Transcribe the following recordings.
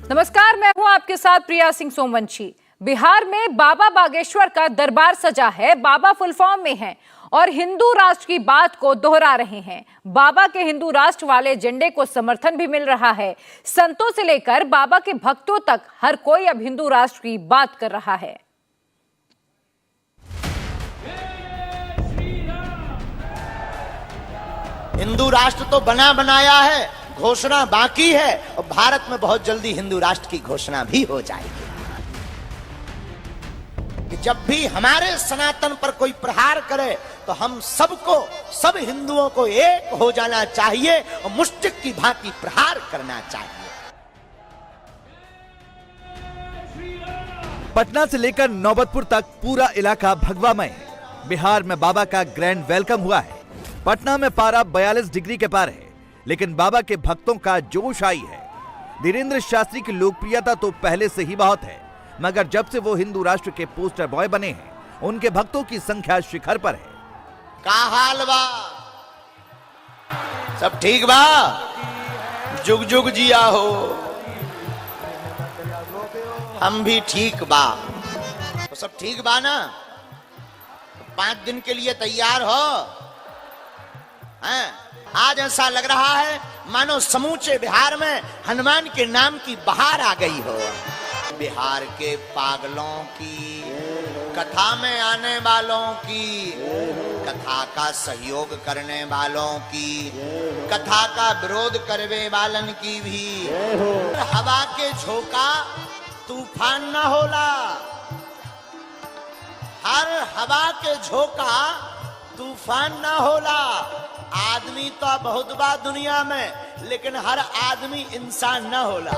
नमस्कार, मैं हूं आपके साथ प्रिया सिंह सोमवंशी। बिहार में बाबा बागेश्वर का दरबार सजा है। बाबा फुल फॉर्म में हैं और हिंदू राष्ट्र की बात को दोहरा रहे हैं। बाबा के हिंदू राष्ट्र वाले एजेंडे को समर्थन भी मिल रहा है। संतों से लेकर बाबा के भक्तों तक हर कोई अब हिंदू राष्ट्र की बात कर रहा है। हिंदू राष्ट्र तो बना बनाया है, घोषणा बाकी है और भारत में बहुत जल्दी हिंदू राष्ट्र की घोषणा भी हो जाएगी। कि जब भी हमारे सनातन पर कोई प्रहार करे तो हम सबको, सब हिंदुओं को एक हो जाना चाहिए और मुष्टिक की भांति प्रहार करना चाहिए। पटना से लेकर नौबतपुर तक पूरा इलाका भगवामय है। बिहार में बाबा का ग्रैंड वेलकम हुआ है। पटना में पारा 42 डिग्री के पार है, लेकिन बाबा के भक्तों का जोश आई है। धीरेन्द्र शास्त्री की लोकप्रियता तो पहले से ही बहुत है, मगर जब से वो हिंदू राष्ट्र के पोस्टर बॉय बने हैं, उनके भक्तों की संख्या शिखर पर है। का हाल बा? सब ठीक बा? जुग जुग जिया हो। हम भी ठीक बा। तो सब ठीक बा ना? 5 दिन के लिए तैयार हो? हैं? आज ऐसा लग रहा है मानो समूचे बिहार में हनुमान के नाम की बहार आ गई हो। बिहार के पागलों की, कथा में आने वालों की, कथा का सहयोग करने वालों की, कथा का विरोध करने वालन की भी हवा के झोंका तूफान न होला। हर हवा के झोंका तूफान न होला। आदमी तो बहुत बा दुनिया में, लेकिन हर आदमी इंसान न होला।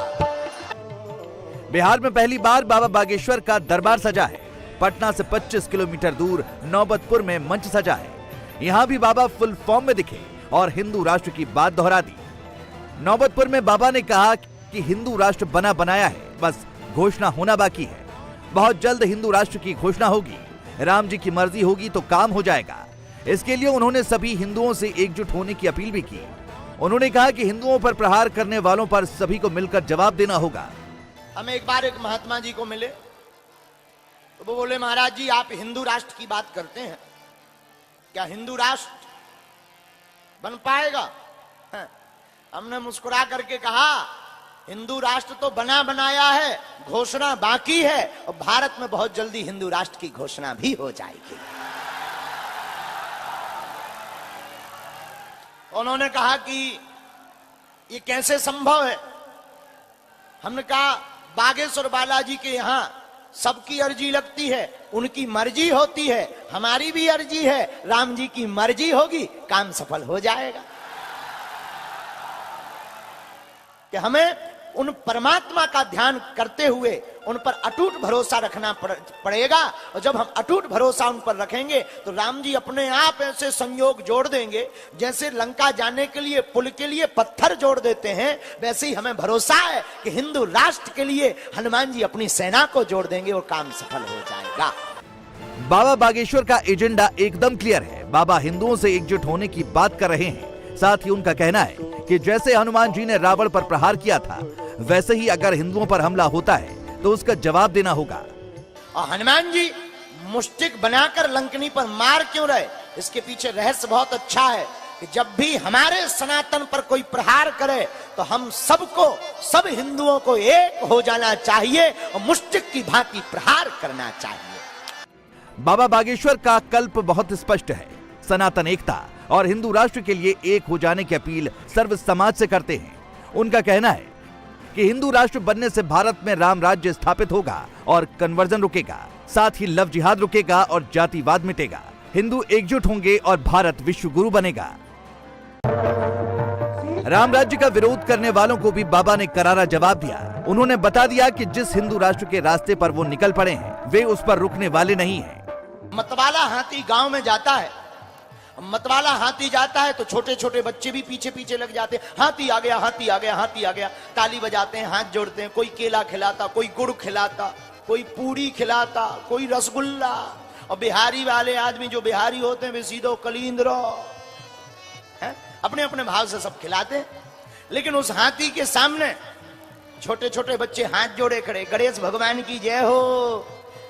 बिहार में पहली बार बाबा बागेश्वर का दरबार सजा है। पटना से 25 किलोमीटर दूर नौबतपुर में मंच सजा है। यहाँ भी बाबा फुल फॉर्म में दिखे और हिंदू राष्ट्र की बात दोहरा दी। नौबतपुर में बाबा ने कहा कि हिंदू राष्ट्र बना बनाया है, बस घोषणा होना बाकी है। बहुत जल्द हिंदू राष्ट्र की घोषणा होगी। राम जी की मर्जी होगी तो काम हो जाएगा। इसके लिए उन्होंने सभी हिंदुओं से एकजुट होने की अपील भी की। उन्होंने कहा कि हिंदुओं पर प्रहार करने वालों पर सभी को मिलकर जवाब देना होगा। हम एक बार एक महात्मा जी को मिले तो वो बोले, महाराज जी आप हिंदू राष्ट्र की बात करते हैं, क्या हिंदू राष्ट्र बन पाएगा? हमने मुस्कुरा करके कहा, हिंदू राष्ट्र तो बना बनाया है, घोषणा बाकी है और भारत में बहुत जल्दी हिंदू राष्ट्र की घोषणा भी हो जाएगी। उन्होंने कहा कि ये कैसे संभव है? हमने कहा बागेश्वर बालाजी के यहाँ सबकी अर्जी लगती है, उनकी मर्जी होती है, हमारी भी अर्जी है, राम जी की मर्जी होगी, काम सफल हो जाएगा। कि हमें उन परमात्मा का ध्यान करते हुए उन पर अटूट भरोसा रखना पड़ेगा और जब हम अटूट भरोसा उन पर रखेंगे तो राम जी अपने आप ऐसे संयोग जोड़ देंगे, जैसे लंका जाने के लिए पुल के लिए पत्थर जोड़ देते हैं, वैसे ही हमें भरोसा है कि हिंदू राष्ट्र के लिए हनुमान जी अपनी सेना को जोड़ देंगे और काम सफल हो जाएगा। बाबा बागेश्वर का एजेंडा एकदम क्लियर है। बाबा हिंदुओं से एकजुट होने की बात कर रहे हैं। साथ ही उनका कहना है कि जैसे हनुमान जी ने रावण पर प्रहार किया था, वैसे ही अगर हिंदुओं पर हमला होता है तो उसका जवाब देना होगा। और हनुमान जी मुष्टिक बनाकर लंकनी पर मार क्यों रहे? इसके पीछे रहस्य बहुत अच्छा है कि जब भी हमारे सनातन पर कोई प्रहार करे तो हम सबको, सब हिंदुओं को एक हो जाना चाहिए और मुष्टिक की भांति प्रहार करना चाहिए। बाबा बागेश्वर का कल्प बहुत स्पष्ट है। सनातन एकता और हिंदू राष्ट्र के लिए एक हो जाने की अपील सर्व समाज से करते हैं। उनका कहना है कि हिंदू राष्ट्र बनने से भारत में राम राज्य स्थापित होगा और कन्वर्जन रुकेगा, साथ ही लव जिहाद रुकेगा और जातिवाद मिटेगा। हिंदू एकजुट होंगे और भारत विश्व गुरु बनेगा। राम राज्य का विरोध करने वालों को भी बाबा ने करारा जवाब दिया। उन्होंने बता दिया कि जिस हिंदू राष्ट्र के रास्ते पर वो निकल पड़े हैं, वे उस पर रुकने वाले नहीं हैं। मतवाला हाथी गांव में जाता है, मतवाला हाथी जाता है तो छोटे छोटे बच्चे भी पीछे पीछे लग जाते हैं। हाथी आ गया, हाथी आ गया, हाथी आ गया, ताली बजाते हैं, हाथ जोड़ते हैं। कोई केला खिलाता, कोई गुड़ खिलाता, कोई पूरी खिलाता, कोई रसगुल्ला। और बिहारी वाले आदमी जो बिहारी होते हैं वे सीधो कलींद्रो अपने अपने भाव से सब खिलाते हैं। लेकिन उस हाथी के सामने छोटे छोटे बच्चे हाथ जोड़े खड़े, गणेश भगवान की जय हो,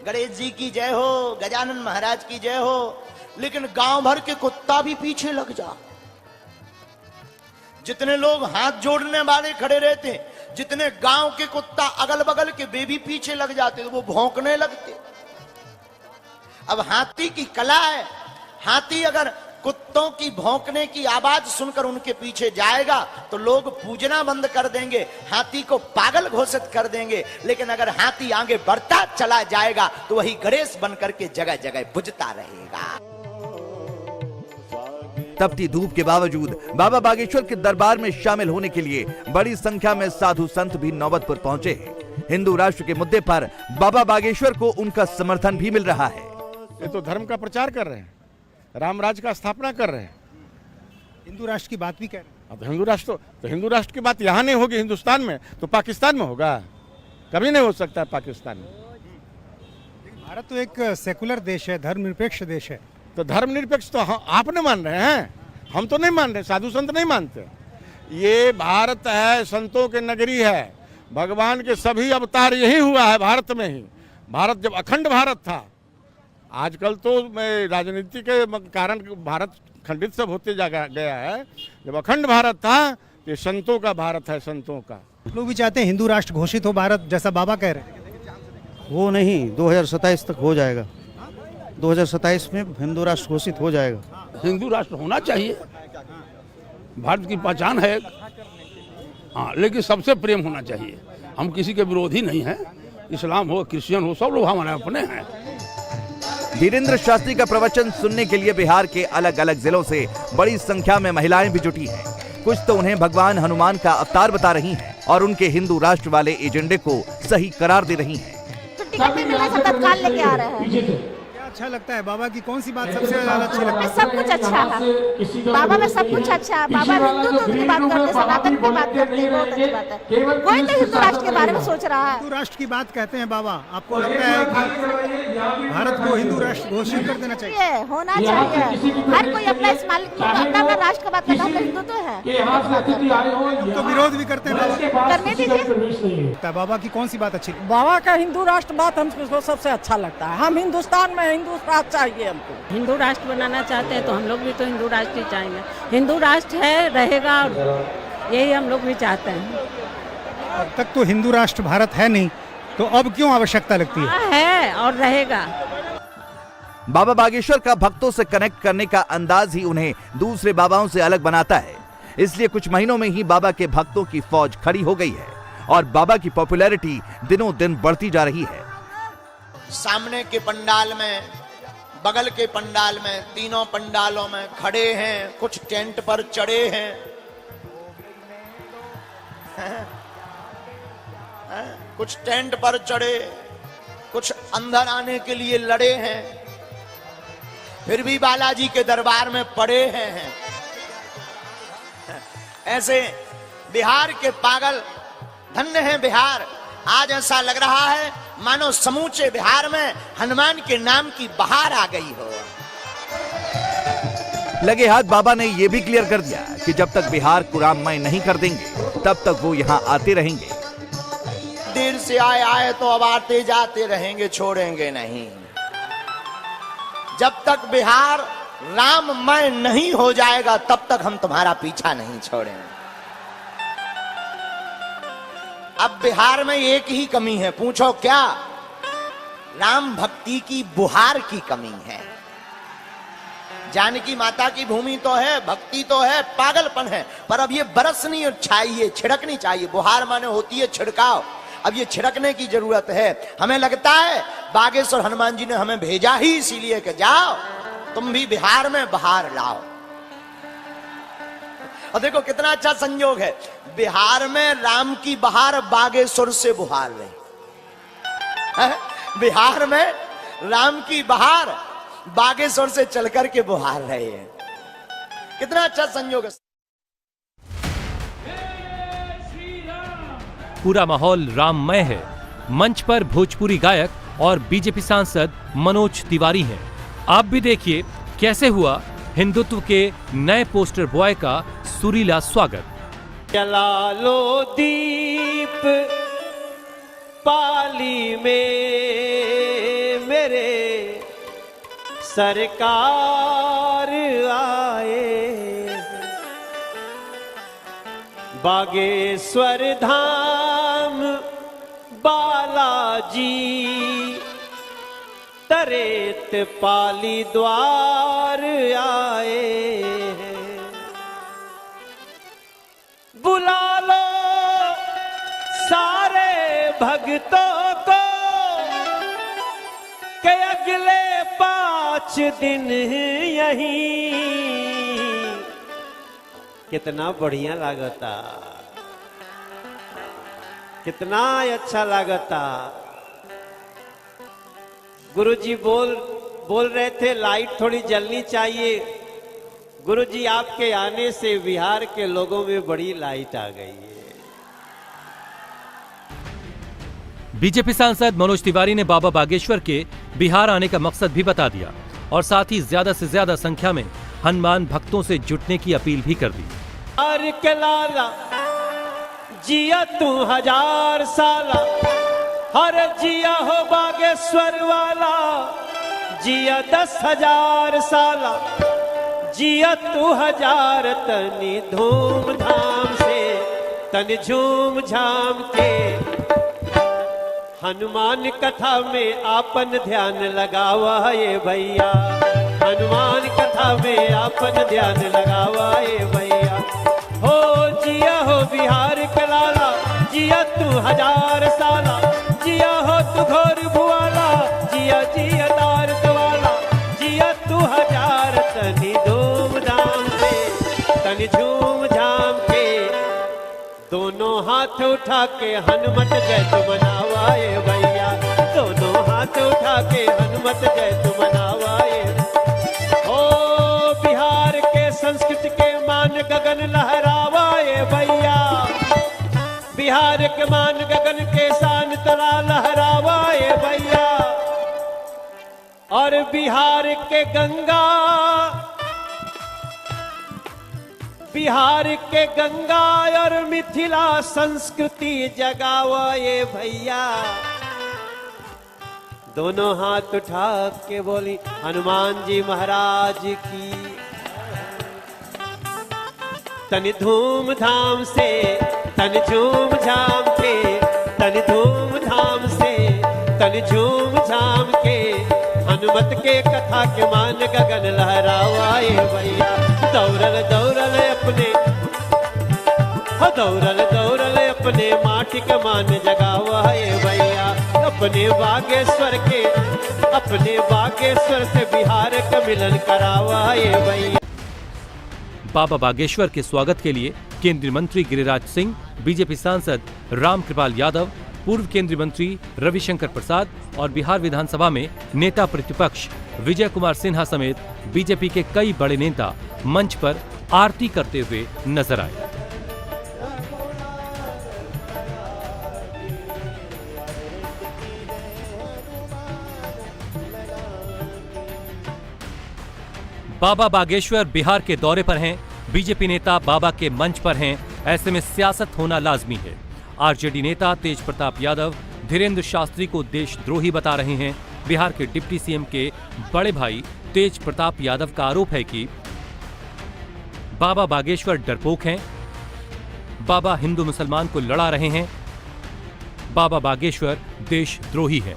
गणेश जी की जय हो, गजानन महाराज की जय हो। लेकिन गांव भर के कुत्ता भी पीछे लग जा। जितने लोग हाथ जोड़ने वाले खड़े रहते, जितने गांव के कुत्ता अगल बगल के वे भी पीछे लग जाते, तो वो भौंकने लगते। अब हाथी की कला है, हाथी अगर कुत्तों की भौंकने की आवाज सुनकर उनके पीछे जाएगा तो लोग पूजना बंद कर देंगे, हाथी को पागल घोषित कर देंगे। लेकिन अगर हाथी आगे बढ़ता चला जाएगा तो वही गणेश बनकर के जगह जगह बुझता रहेगा। तपती धूप के बावजूद बाबा बागेश्वर के दरबार में शामिल होने के लिए बड़ी संख्या में साधु संत भी नौबतपुर पहुंचे हैं। हिंदू राष्ट्र के मुद्दे पर बाबा बागेश्वर को उनका समर्थन भी मिल रहा है। ये तो धर्म का प्रचार कर रहे हैं, राम राज्य का स्थापना कर रहे हैं, हिंदू राष्ट्र की बात भी कर रहे हैं। अब हिंदू राष्ट्र की बात यहाँ नहीं होगी हिंदुस्तान में, तो पाकिस्तान में होगा? कभी नहीं हो सकता है पाकिस्तान में। भारत तो एक सेकुलर देश है, धर्मनिरपेक्ष देश है। तो धर्मनिरपेक्ष तो आपने मान रहे हैं, हम तो नहीं मान रहे, साधु संत नहीं मानते। ये भारत है, संतों की नगरी है, भगवान के सभी अवतार यही हुआ है भारत में ही। भारत जब अखंड भारत था, आजकल तो राजनीति के कारण भारत खंडित सब होते जा गया है। जब अखंड भारत था, ये संतों का भारत है, संतों का। लोग भी चाहते हैं हिंदू राष्ट्र घोषित हो भारत, जैसा बाबा कह रहे हैं। वो नहीं, 2027 तक हो जाएगा। 2027 में हिंदू राष्ट्र घोषित हो जाएगा। हिंदू राष्ट्र होना चाहिए, भारत की पहचान है। हाँ, लेकिन सबसे प्रेम होना चाहिए। हम किसी के विरोधी नहीं हैं, इस्लाम हो, क्रिश्चियन हो, सब लोग हमारे अपने हैं। धीरेन्द्र शास्त्री का प्रवचन सुनने के लिए बिहार के अलग अलग जिलों से बड़ी संख्या में महिलाएं भी जुटी हैं। कुछ तो उन्हें भगवान हनुमान का अवतार बता रही हैं और उनके हिंदू राष्ट्र वाले एजेंडे को सही करार दे रही हैं। टिकट भी मिला, सब तत्काल लेके आ रहे हैं। अच्छा लगता है बाबा की कौन सी बात सबसे ज्यादा अच्छी लगती है? सब कुछ अच्छा है बाबा में, सब कुछ अच्छा है। बाबा हिंदुत्व की बात करते, सनातन की बात करते हैं, बहुत अच्छी बात है। कोई तो हिंदू राष्ट्र के बारे में सोच रहा है। हिंदू राष्ट्र की बात कहते हैं बाबा, आपको लगता है कि भारत को हिंदू राष्ट्र घोषित कर देना चाहिए? ये होना चाहिए। हर कोई अपना अपना राष्ट्र का बात करता है, हिंदुत्व है। तो विरोध भी करते हैं बाबा, करने दीजिए। बाबा की कौन सी बात अच्छी? बाबा का हिंदू राष्ट्र बात हमको सबसे अच्छा लगता है। हम हिंदुस्तान में हिंदू राष्ट्र चाहिए हमको। हिंदू राष्ट्र बनाना चाहते हैं तो हम लोग भी तो हिंदू राष्ट्र ही चाहेंगे। हिंदू राष्ट्र है, रहेगा, यही हम लोग भी चाहते हैं। अब तक तो हिंदू राष्ट्र भारत है नहीं, तो अब क्यों आवश्यकता लगती है और रहेगा। बाबा बागेश्वर का भक्तों से कनेक्ट करने का अंदाज ही उन्हें दूसरे बाबाओं से अलग बनाता है। इसलिए कुछ महीनों में ही बाबा के भक्तों की फौज खड़ी हो गई है और बाबा की पॉपुलैरिटी दिनों दिन बढ़ती जा रही है। सामने के पंडाल में, बगल के पंडाल में, तीनों पंडालों में खड़े हैं, कुछ टेंट पर चढ़े हैं, कुछ टेंट पर चढ़े, कुछ अंदर आने के लिए लड़े हैं, फिर भी बालाजी के दरबार में पड़े हैं। ऐसे बिहार के पागल, धन्य है बिहार। आज ऐसा लग रहा है मानो समूचे बिहार में हनुमान के नाम की बहार आ गई हो। लगे हाथ बाबा ने यह भी क्लियर कर दिया कि जब तक बिहार को राममय नहीं कर देंगे तब तक वो यहाँ आते रहेंगे। देर से आए तो अब आते जाते रहेंगे, छोड़ेंगे नहीं। जब तक बिहार राममय नहीं हो जाएगा तब तक हम तुम्हारा पीछा नहीं छोड़ेंगे। अब बिहार में एक ही कमी है, पूछो क्या? राम भक्ति की बुहार की कमी है। जानकी माता की भूमि तो है, भक्ति तो है, पागलपन है, पर अब ये बरसनी चाहिए, छिड़कनी चाहिए। बुहार माने होती है छिड़काव। अब ये छिड़कने की जरूरत है। हमें लगता है बागेश्वर हनुमान जी ने हमें भेजा ही इसीलिए कि जाओ तुम भी बिहार में बहार लाओ। और देखो कितना अच्छा संयोग है, बिहार में राम की बहार बागेश्वर से बुहार रही। बिहार में राम की बहार बागेश्वर से चलकर के बुहार रहे हैं। कितना अच्छा संयोग है। पूरा माहौल राममय है। मंच पर भोजपुरी गायक और बीजेपी सांसद मनोज तिवारी हैं। आप भी देखिए कैसे हुआ हिंदुत्व के नए पोस्टर बॉय का सुरीला स्वागत। जला लो दीप पाली में मेरे सरकार आए, बागेश्वर धाम बालाजी तरेत पाली द्वार आए। बुला लो सारे भक्तों को के अगले 5 दिन यहीं। कितना बढ़िया लागता, कितना अच्छा लागता। गुरुजी बोल रहे थे लाइट थोड़ी जलनी चाहिए। गुरुजी आपके आने से बिहार के लोगों में बड़ी लाइट आ गई है। बीजेपी सांसद मनोज तिवारी ने बाबा बागेश्वर के बिहार आने का मकसद भी बता दिया और साथ ही ज्यादा से ज्यादा संख्या में हनुमान भक्तों से जुटने की अपील भी कर दी। हर के लाला जिया तू 1000 साला, हर जिया हो बागेश्वर वाला, जिया 10,000 साला, जिया तू 1000। तनी धूमधाम से तन झूम झाम के हनुमान कथा में आपन ध्यान लगावा ये भैया, हनुमान कथा में आपन ध्यान लगावा ये भैया। हो जिया हो बिहार के लाला, जिया तू 1000 साला, जिया हो तू घोर भुआला, जिया जिया दारत वाला, जिया तू 1000। तनी धूमधाम से तनी झूम झाम के दोनों हाथ उठा के हनुमत जयतु मनावाए भैया, दोनों हाथ उठा के हनुमत जयतु मनावाए। ओ बिहार के संस्कृति के मान गगन लहरावाए भैया, बिहार के मान गगन के शान तला लहरावाए भैया। और बिहार के गंगा, बिहार के गंगा और मिथिला संस्कृति जगावा ये भैया। दोनों हाथ उठा के बोली हनुमान जी महाराज की। तन धूमधाम से तन झूम झाम के, तन धूमधाम से तन झूम झाम के हनुमत के कथा के मान गगन लहरावाए भैया। दौड़ल दौड़ल अपने, दौड़ल दौड़ल अपने माटी के मान जगावाए भैया। अपने बागेश्वर के, अपने बागेश्वर से बिहार का मिलन करावाए भैया। बाबा बागेश्वर के स्वागत के लिए केंद्रीय मंत्री गिरिराज सिंह, बीजेपी सांसद रामकृपाल यादव, पूर्व केंद्रीय मंत्री रविशंकर प्रसाद और बिहार विधानसभा में नेता प्रतिपक्ष विजय कुमार सिन्हा समेत बीजेपी के कई बड़े नेता मंच पर आरती करते हुए नजर आए। बाबा बागेश्वर बिहार के दौरे पर हैं, बीजेपी नेता बाबा के मंच पर हैं, ऐसे में सियासत होना लाजमी है। आरजेडी नेता तेज प्रताप यादव धीरेन्द्र शास्त्री को देशद्रोही बता रहे हैं। बिहार के डिप्टी सीएम के बड़े भाई तेज प्रताप यादव का आरोप है कि बाबा बागेश्वर डरपोक हैं, बाबा हिंदू मुसलमान को लड़ा रहे हैं, बाबा बागेश्वर देशद्रोही हैं।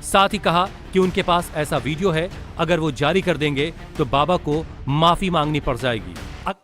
साथ ही कहा कि उनके पास ऐसा वीडियो है, अगर वो जारी कर देंगे तो बाबा को माफी मांगनी पड़ जाएगी।